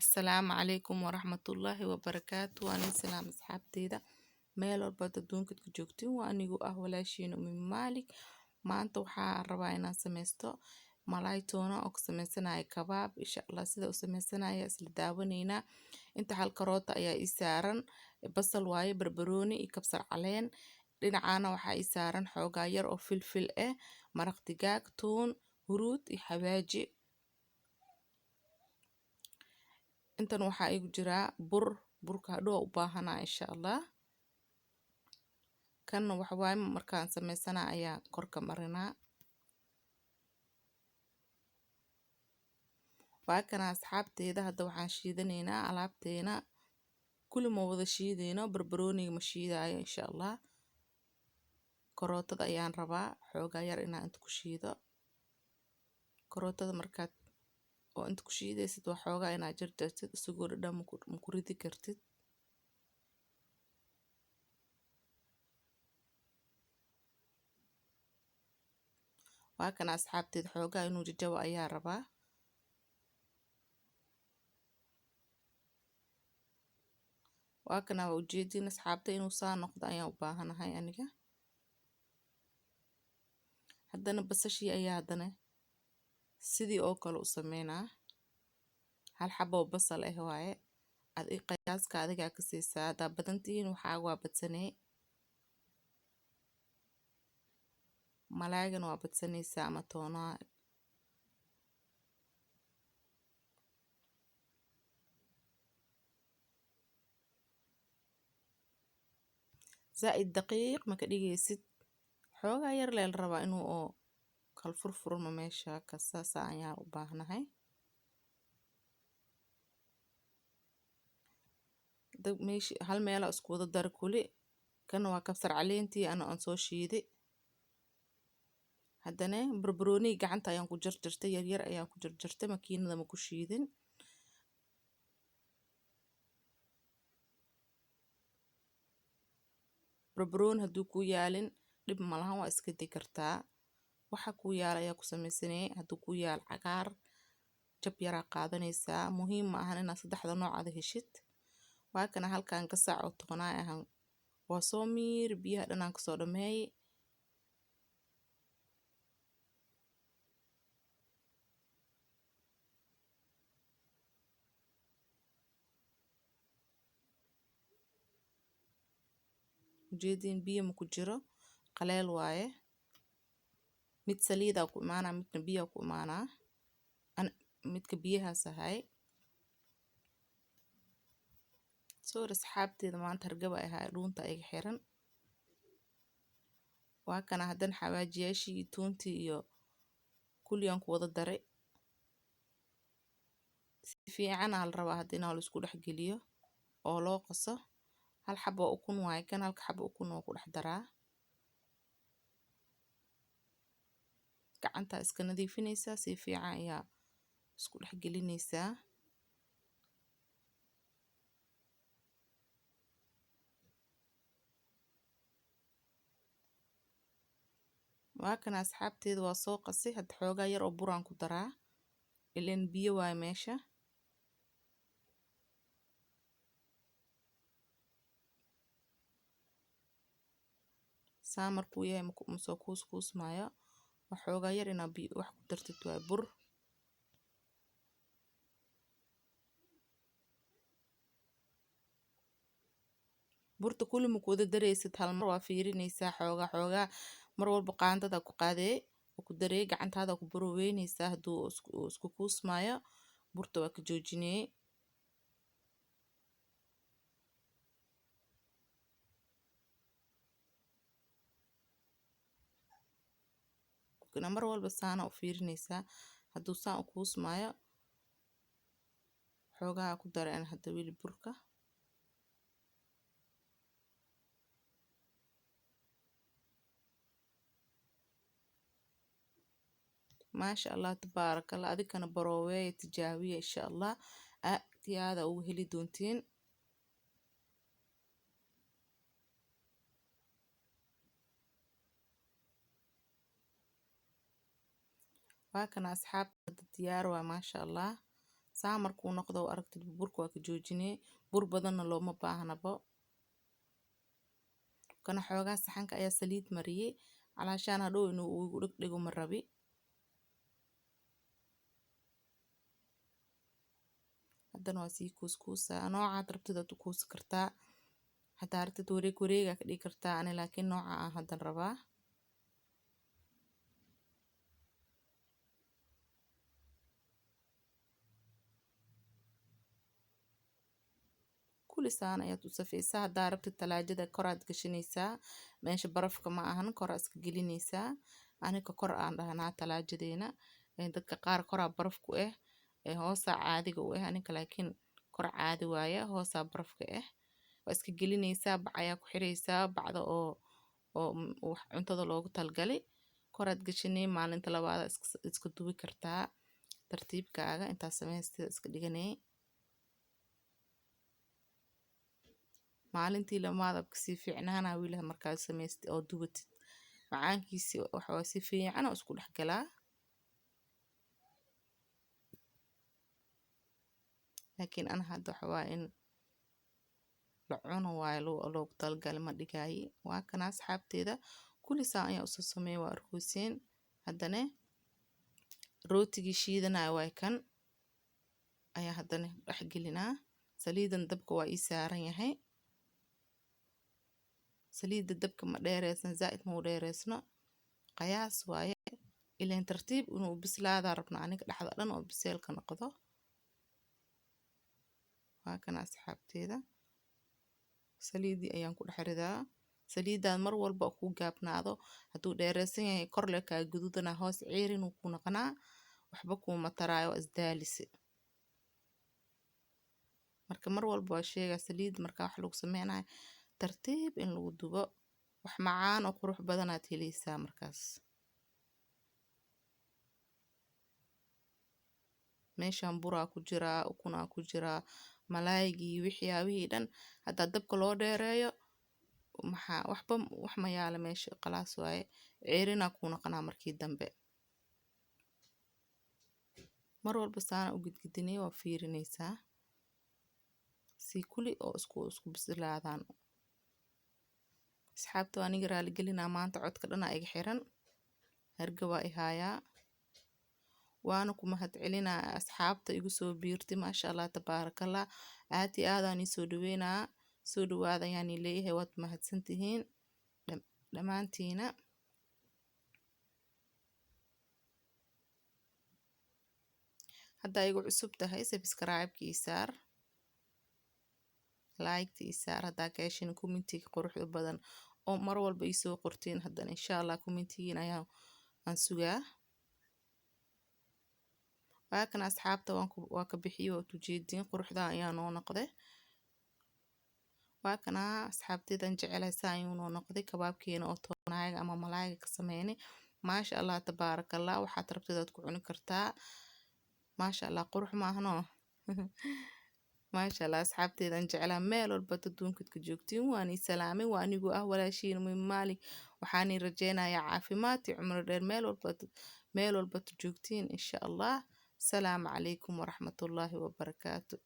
Asalaamu calaykum waraxmatullaahi wabarakaatu. Waa nin salaam asxaabteyda meel walba adduunka ka joogtiin. Waa anigu ah walaashiin Ummi Maalik. Maanta waxaa rabaa inaan sameysto malaay toona oo ka sameysanayo kabaab. Insha Allah sida u sameysanaya isla daawaneynaa. Inta hal karoota ayaa ii saaran, basal waaye, barbarooni iyo kabsar caleen. Dhinacaana waxaa ii saaran xoogaa yar oo filfil ah, maraq digaag, toon, huruud iyo xawaaji. intan waxaa igu jiraa burka hadhow u baahanaa insha Allah. Kanna waxa waaye markaan sameysana ayaa korka marinaa. waa kana asxaabteeda hadda waxaan shiidaneynaa alaabteena. kulli ma wada shiideyno, barbarooniga ma shiidaayo insha Allah. karootada ayaan rabaa xoogaa yar inaan inta ku shiido. karootada markaad oo inta ku shiidaysid waa xoogaa inaad jarjartid isagoo dhadhan ma ku ridi kartid. waa kana asxaabteeda xoogaa inuu jajabo ayaa rabaa. waa kana waa ujeedin asxaabta inuu saa noqdo ayaan u baahanahay aniga. haddana basashii ayaa haddana sidii oo kale u sameynaa. hal xabo basal ah waaye. qiyaaska adigaa ka siisaa. haddaa badan tihiin waxaa waa badsanee. malaaygan waa badsanaysaa ama toonaa. zaa'id daqiiq ma ka dhigaysid. xoogaa yar leel rabaa inuu oo kal furfurmo meesha kasaasa ayaan u baahnahay. hal meela isku wada dar kuli. kana waa kabsar caleentii aan soo shiiday. haddana barbarooni gacanta ayaan ku jarjartay, yaryar ayaan ku jarjartay, makiinada ma ku shiidin. barbarooni hadduu ku yaalin dhib malahan, waa iska di kartaa. waxa ku yaala ayaa ku sameysanay. hadduu ku yaal cagaar jab yaraa qaadanaysaa. muhiim ma ahan inaad saddexda nooc ada heshid. waa kana halkaan gasac oo toonaa ahan waa soo miir biyaha dhanaan kasoo dhameey. ujeedin biyo ma ku jiro, qaleel waaye. mid saliida ku imaanaa, midna biyo ku imaanaa. midka biyahaas ahay. soo asxaabteeda maanta hargaba ahaa dhuunta iga xiran. waa kana haddana xawaajiyaashii iyo toontii iyo kulliyaan ku wada daray. si fiican aa la rabaa hadda inaa la isku dhex geliyo oo loo qaso. hal xabo ukun waaye kan, halka xabo ukun oo ku dhex daraa. gacanta iska nadiifinaysaa, si fiican ayaa isku dhex gelinaysaa. waa kana asxaabteeda waa soo qasi. hadda xoogaa yar oo buraan ku daraa ileen biyo waaye meesha. saa markuu yahay masoo kuusmaayo. waxoogaa yar inaa wax ku dartid waaye bur. burta kulli ma ku wada daraysid hal mar, waa fiirinaysaa xoogaa mar walba qaandada ku qaadee oo ku daree gacantaada ku baroweynaysaa. hadduu isku kuusmaayo burta waa ka joojinee. mar walba saana u fiirinaysaa. hadduu saan u kuusmaayo xoogaa ku dareen hadda weli burka. maasha Allah tabaarakallah. adikana barooweey tijaabiya insha Allah. aad ugu heli doontiin. waa kana asxaabta diyaar waa maasha Allah. saa markuu noqdo aragtid burka waa ka joojinee bur badanna looma baahnabo kana xoogaa saxanka ayaa saliid mariyey calaashaan hadhow inuu igu dhegdhego ma rabi haddana waa sii kuuskuusaa noocaad rabtid aad u kuusi kartaa haddaa rabtid wareegaa ka dhigi kartaa ani laakiin nooca aan haddan rabaa kulli saan ayaad u safaysaa haddaa rabtid talaajada koraad gashanaysaa meesha barafka ma ahan koraa iska gelinaysaa aniga kor aan dhahnaa talaajadeena dadka qaar koraa baraf ku ah hoosaa caadiga u ah aniga laakiin kor caadi waaye hoosaa barafka ah waa iska gelinaysaa bac ayaa ku xiraysaa bacda oo wax cuntada loogu talgalay koraad gashanay maalinta labaad iska dubi kartaa tartiibkaaga intaa samaystida iska dhiganay maalintii lamaad kasii fiicnaana wiilaha markaa samaystay oo dubatid macaankiisi waxa si fiican oo isku dhex galaa laakiin ana hadda waxa in la cuno waayo loogu talgalay ma dhigaayi waa kana asxaabteeda kulli saan ayaa usoo sameeyay waa arkoosiin haddana rootigii shiidanaya waa kan ayaa haddana dhex gelinaa saliidan dabka waa ii saaran yahay saliidda dabka ma dheereysan zaa'id ma u dheereysno qiyaas waaye ileen tartiib inuu bislaadaa rabna aniga dhexda dhan oo biseelka noqdo waa kana asxaabteeda saliidii ayaan ku dhex ridaa saliiddaad mar walba ku gaabnaado hadduu dheereysan yahay kor le kaa guduudana hoos ciirin uu ku noqonaa waxba kuuma taraayo waa isdaalisi marka mar walba waa sheegaa saliid marka wax lagu sameynayo tartiib in lagu dubo wax macaan oo qurux badanaad helaysaa markaas meeshaan buraa ku jiraa ukunaa ku jiraa malaayigii wixii dhan haddaa dabka loo dheereeyo waxba wax ma yaala meesha khalaas waaye ciirinaa kuu noqonaa markii dambe mar walba saana u gidgidinay waa fiirinaysaa si kulli oo isku bislaadaan asxaabta aniga raali gelinaa maanta codka dhanaa iga xiran harga waa i haayaa waana ku mahadcelinaa asxaabta igu soo biirtay maasha allah tabaarakallah aad iyo aadaan ii soo dhaweynaa soo dhawaada ayaan ii leeyahay waad mahadsantihiin dhammaantiina haddaa igu cusub tahay subscribe-ka ii saar like-ta ii saar haddaa ka heshin commentiga quruxda badan oo mar walba ii soo qortiin haddana insha allah commentigiin aan sugaa waa kan asxaabta waa ka bixiyo waa ujeediin quruxda ayaa noo noqday waa kana asxaabteedan jecelahay saa ayuu noo noqday kabaabkeena oo toonaayaga ama malaayiga ka sameynay maasha allah tabaarakallah waxaad rabtidaad ku cuni kartaa maasha allah qurux maahanoo maasha allah asxaabteedan jeclaa meel walba adduunkaad ka joogtiin waan ii salaamay waa anigu ah walaashiin Ummi Maalik waxaan ii rajeynayaa caafimaad iyo cumri dheer meel walba joogtiin insha allah السلام عليكم ورحمة الله وبركاته